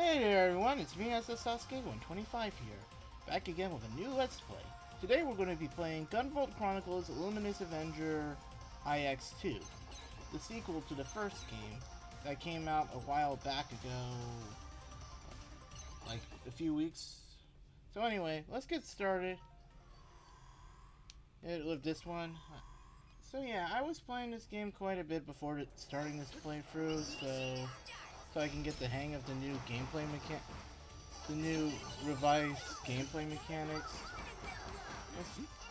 Hey there everyone, it's me Sasuke125 here, back again with a new Let's Play. Today we're going to be playing Gunvolt Chronicles Luminous Avenger IX2, the sequel to the first game that came out a while back ago, like a few weeks. So anyway, let's get started with this one. So yeah, I was playing this game quite a bit before starting this playthrough, so I can get the hang of the new gameplay the new revised gameplay mechanics.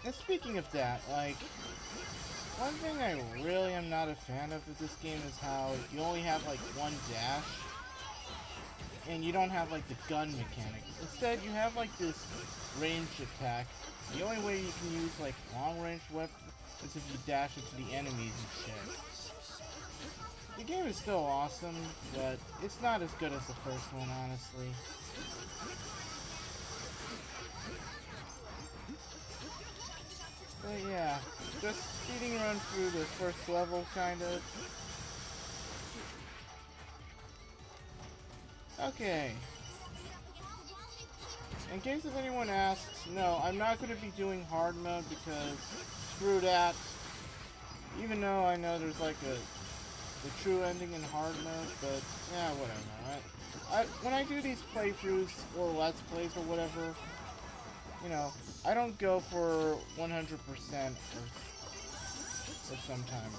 And speaking of that, like, one thing I really am not a fan of with this game is how you only have like one dash, and you don't have like the gun mechanic. Instead, you have like this ranged attack. The only way you can use like long range weapons is if you dash into the enemies and shit. The game is still awesome, but it's not as good as the first one, honestly. But yeah, just speeding around through the first level, kind of. Okay. In case if anyone asks, no, I'm not going to be doing hard mode because screw that. Even though I know there's like the true ending in hard mode, but yeah, whatever, right? When I do these playthroughs or let's plays or whatever, you know, I don't go for 100% or sometimes.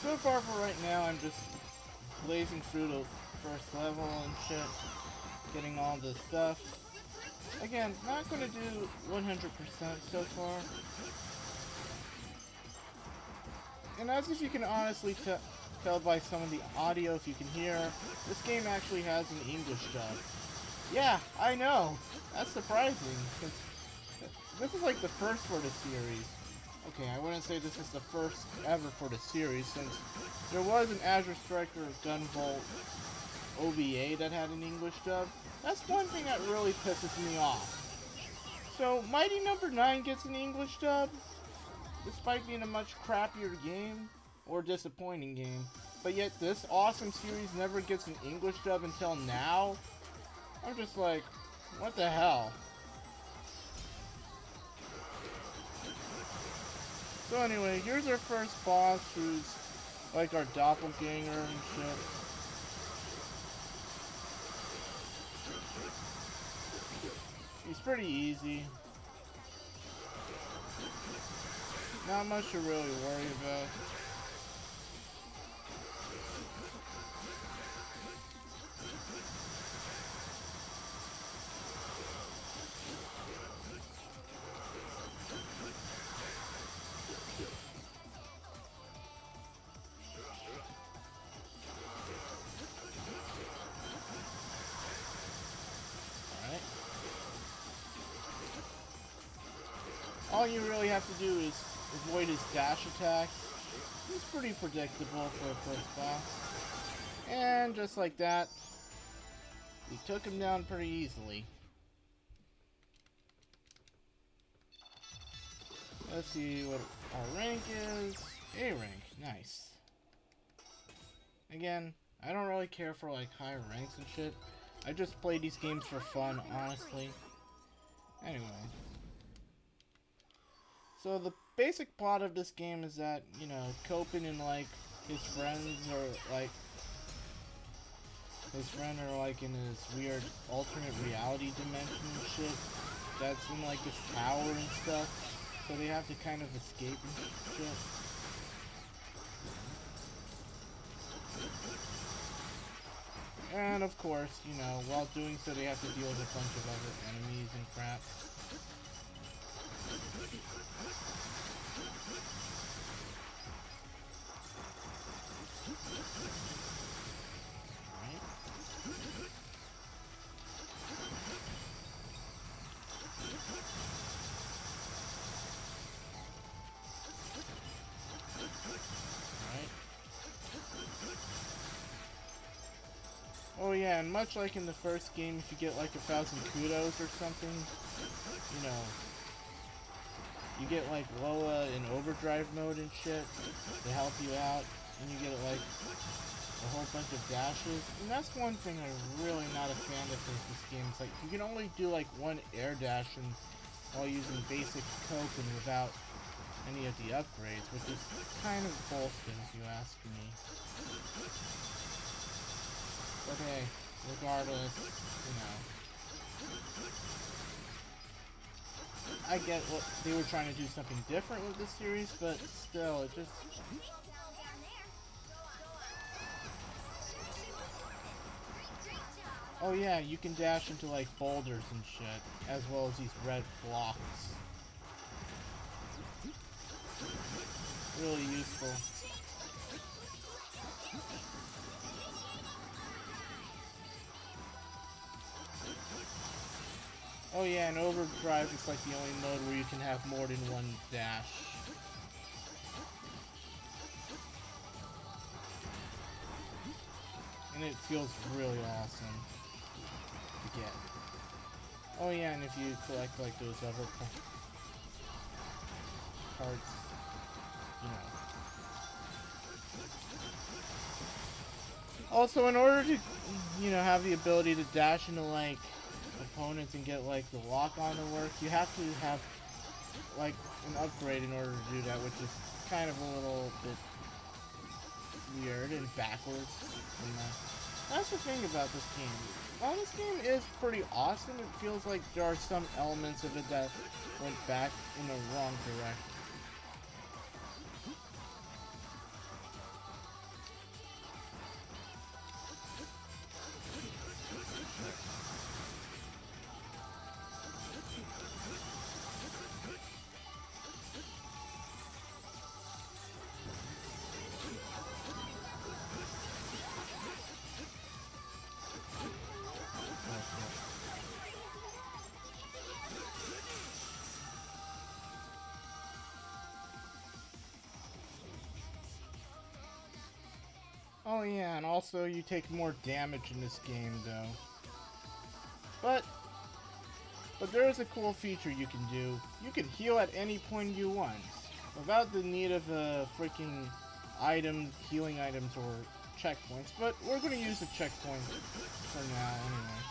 So far for right now, I'm just blazing through the first level and shit, getting all this stuff. Again, not gonna do 100% so far. And as if you can honestly tell by some of the audio, if you can hear, this game actually has an English dub. Yeah, I know! That's surprising, because this is like the first for the series. Okay, I wouldn't say this is the first ever for the series, since there was an Azure Striker Gunvolt OVA that had an English dub. That's one thing that really pisses me off. So, Mighty Number 9 gets an English dub, despite being a much crappier game, or disappointing game. But yet this awesome series never gets an English dub until now? I'm just like, what the hell? So anyway, here's our first boss, who's like our doppelganger and shit. He's pretty easy. Not much to really worry about. All you really have to do is avoid his dash attacks. He's pretty predictable for a first boss. And just like that, we took him down pretty easily. Let's see what our rank is. A rank, nice. Again, I don't really care for like higher ranks and shit. I just play these games for fun, honestly. Anyway. So the basic plot of this game is that, you know, Copen and like his friends are like in this weird alternate reality dimension and shit that's in like this tower and stuff. So they have to kind of escape and shit. And of course, you know, while doing so they have to deal with a bunch of other enemies and crap. and much like in the first game, if you get like 1,000 kudos or something, you know, you get like Lola in overdrive mode and shit to help you out, and you get like a whole bunch of dashes. And that's one thing I'm really not a fan of with this game. It's like you can only do like one air dash and while using basic coke and without any of the upgrades, which is kind of bullshit if you ask me. But hey, regardless, you know, I get what they were trying to do something different with this series, but still, it just... Oh yeah, you can dash into like boulders and shit, as well as these red blocks. Really useful. Oh yeah, and overdrive is like the only mode where you can have more than one dash. And it feels really awesome to get. Oh yeah, and if you collect like those other parts, you know. Also, in order to, you know, have the ability to dash into like opponents and get like the lock on to work, you have to have like an upgrade in order to do that, which is kind of a little bit weird and backwards. And, that's the thing about this game. While this game is pretty awesome, it feels like there are some elements of it that went back in the wrong direction. Oh yeah, and also you take more damage in this game though. But there is a cool feature you can do. You can heal at any point you want, without the need of freaking healing items or checkpoints. But we're gonna use a checkpoint for now anyway,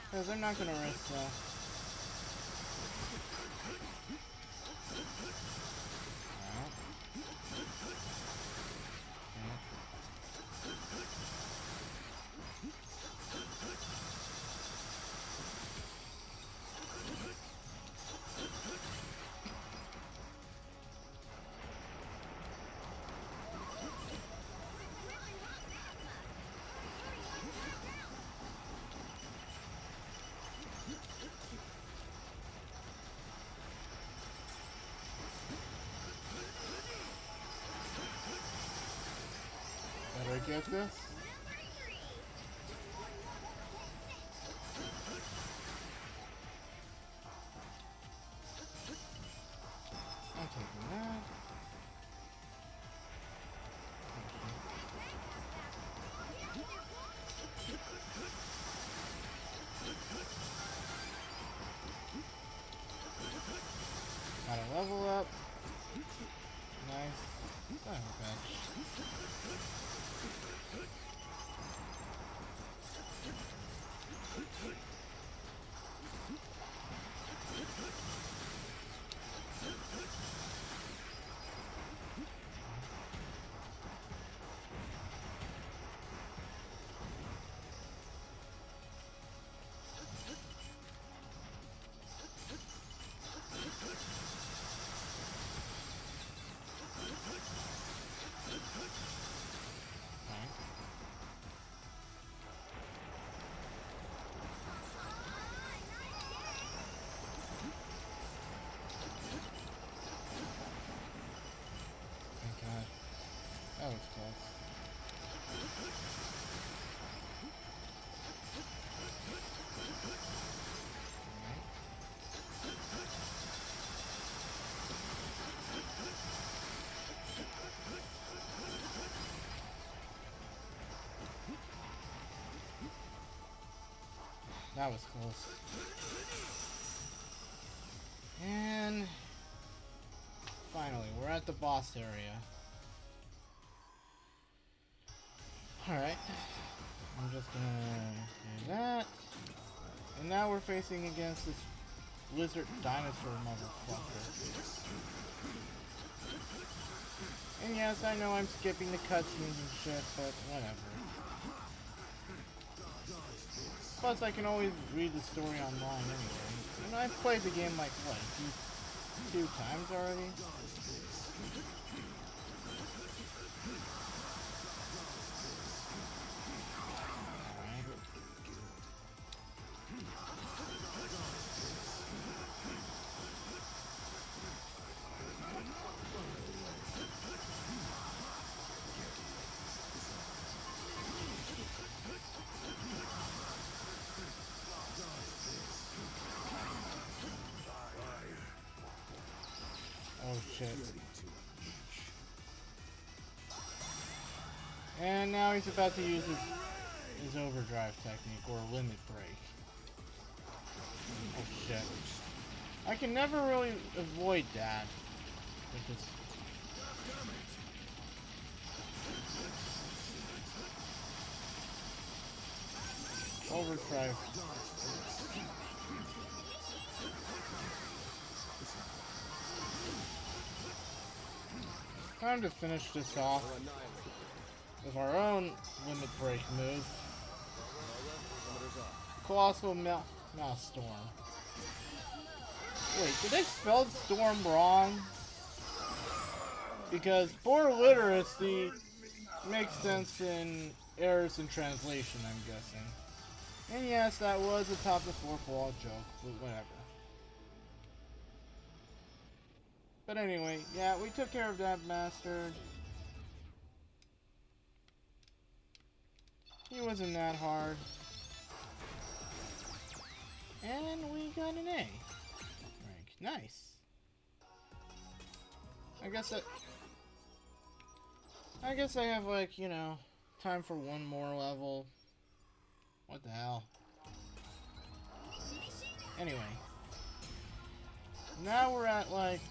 because I'm not gonna risk that. Better get this. I'm taking that. Gotta level up. Nice. Son of a bitch. that was close. And finally, we're at the boss area. Alright. I'm just gonna do that. And now we're facing against this lizard dinosaur motherfucker. And yes, I know I'm skipping the cutscenes and shit, but whatever. Plus, I can always read the story online anyway. And I've played the game like, what, two times already? Oh shit. And now he's about to use his overdrive technique, or limit break. Oh shit. I can never really avoid that. With this. Overdrive. Time to finish this off with our own limit break move. Colossal Maelstrom. Wait, did they spell storm wrong? Because for literacy makes sense in errors in translation, I'm guessing. And yes, that was a top of the fourth wall joke, but whatever. But anyway, yeah, we took care of that bastard. He wasn't that hard. And we got an A rank. Nice. I guess I have, like, you know, time for one more level. What the hell? Anyway. Now we're at, like,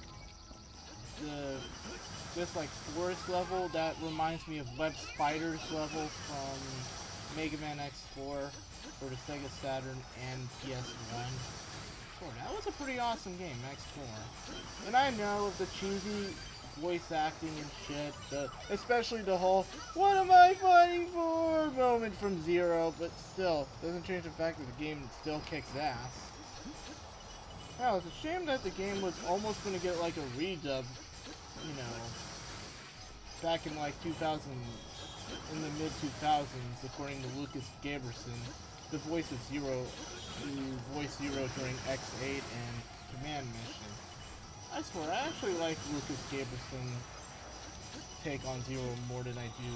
this like forest level that reminds me of Web Spider's level from Mega Man X4 for the Sega Saturn and PS1. Oh, that was a pretty awesome game, X4. And I know the cheesy voice acting and shit, especially the whole "what am I fighting for" moment from Zero, but still, doesn't change the fact that the game still kicks ass. Now, it's a shame that the game was almost going to get like a redub, you know, back in like 2000, in the mid-2000s, according to Lucas Gaberson, the voice of Zero, who voiced Zero during X8 and Command Mission. I swear, I actually like Lucas Gaberson's take on Zero more than I do,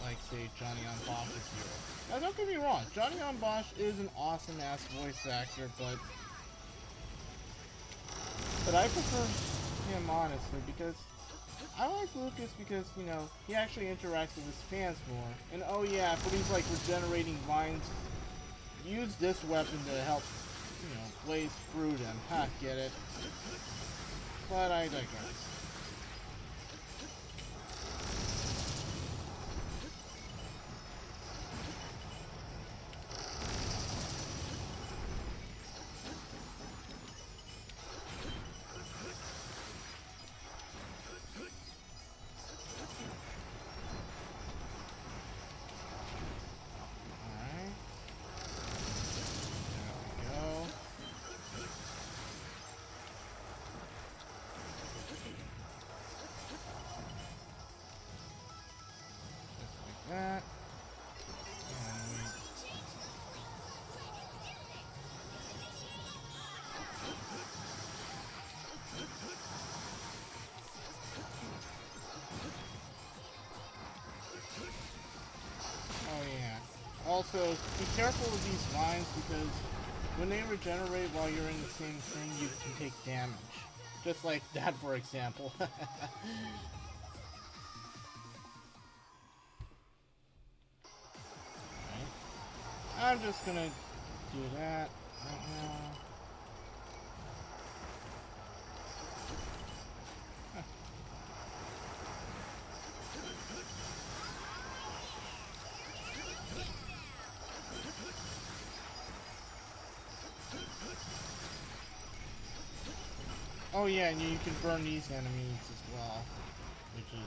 like, say, Johnny on Bosch's Zero. Now, don't get me wrong, Johnny on Bosch is an awesome-ass voice actor, but I prefer him, honestly, because I like Lucas because, you know, he actually interacts with his fans more. And oh yeah, for these, like, regenerating vines, use this weapon to help, you know, blaze through them. Ha, get it? But I digress. That. Oh yeah. Also, be careful with these vines because when they regenerate while you're in the same thing, you can take damage. Just like that, for example. I'm just gonna do that. right now. Huh. Oh yeah, and you can burn these enemies as well, which is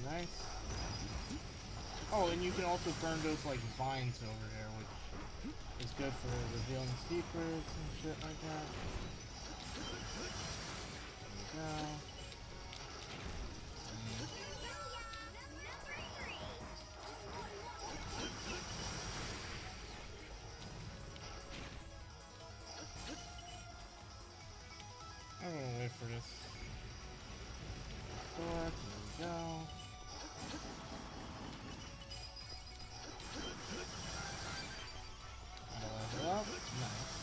nice. Oh, and you can also burn those like vines over there, which is good for revealing secrets and shit like that. There we go. I'm gonna wait for this. There we go. Level up. Nice.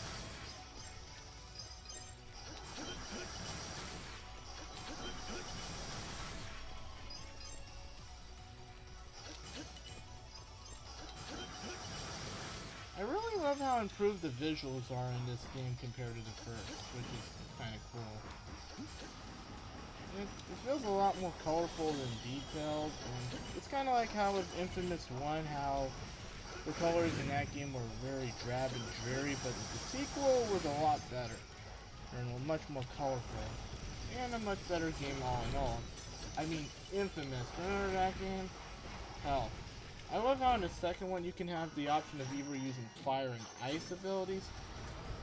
I really love how improved the visuals are in this game compared to the first, which is kind of cool. It feels a lot more colorful and detailed, and it's kind of like how with Infamous 1, how the colors in that game were very drab and dreary, but the sequel was a lot better, and much more colorful, and a much better game all in all. I mean, Infamous, remember that game? Hell. I love how in the second one you can have the option of either using fire and ice abilities.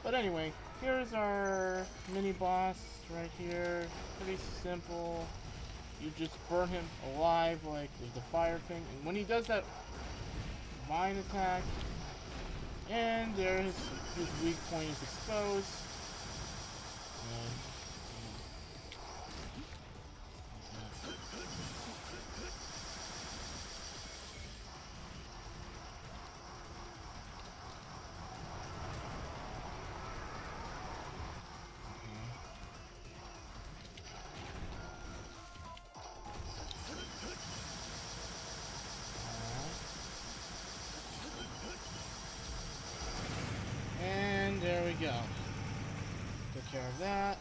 But anyway, here's our mini-boss right here. Pretty simple. You just burn him alive like with the fire thing. And when he does that vine attack, and there his weak point is exposed. And there we go. Took care of that.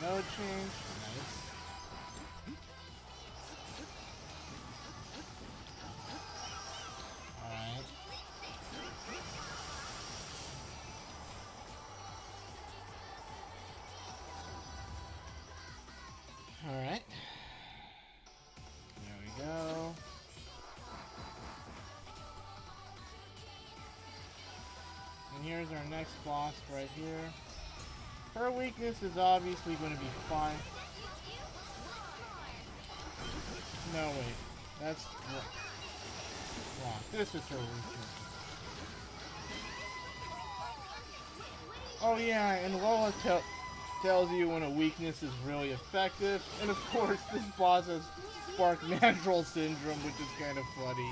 Mode change. Nice. Alright. Alright. There we go. And here's our next boss right here. Her weakness is obviously going to be fine. No, wait. That's wrong. This is her weakness. Oh yeah, and Lola tells you when a weakness is really effective. And of course, this boss has Spark Mandrill Syndrome, which is kind of funny.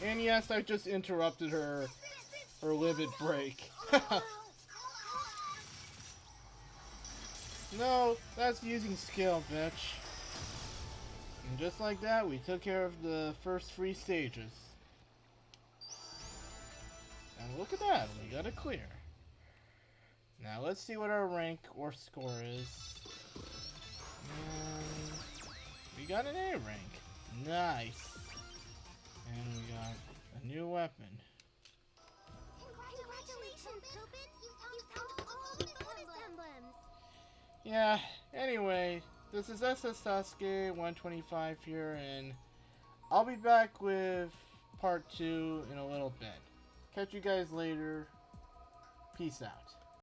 And yes, I just interrupted her livid break. No, that's using skill, bitch. And just like that, we took care of the first 3 stages. And look at that, we got it clear. Now let's see what our rank or score is. And we got an A rank. Nice. And we got a new weapon. Congratulations, Tobin! You found all the bonus emblems! Yeah, anyway, this is SS Sasuke 125 here, and I'll be back with part 2 in a little bit. Catch you guys later. Peace out.